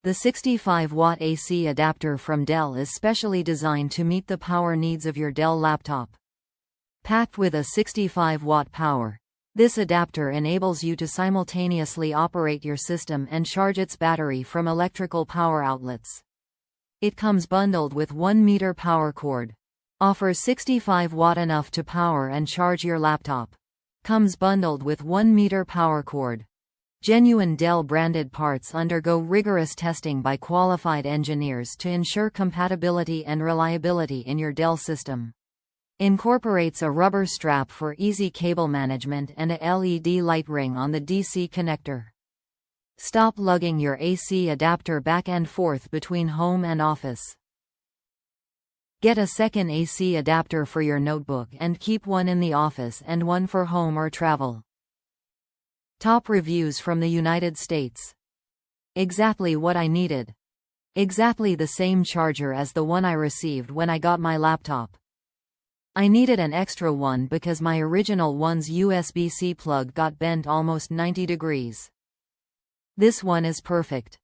The 65-watt AC adapter from Dell is specially designed to meet the power needs of your Dell laptop. Packed with a 65-watt power, this adapter enables you to simultaneously operate your system and charge its battery from electrical power outlets. It comes bundled with 1-meter power cord. Offers 65-watt enough to power and charge your laptop. Comes bundled with 1-meter power cord. Genuine Dell-branded parts undergo rigorous testing by qualified engineers to ensure compatibility and reliability in your Dell system. Incorporates a rubber strap for easy cable management and a LED light ring on the DC connector. Stop lugging your AC adapter back and forth between home and office. Get a second AC adapter for your notebook and keep one in the office and one for home or travel. Top reviews from the United States. Exactly what I needed. Exactly the same charger as the one I received when I got my laptop. I needed an extra one because my original one's USB-C plug got bent almost 90 degrees. This one is perfect.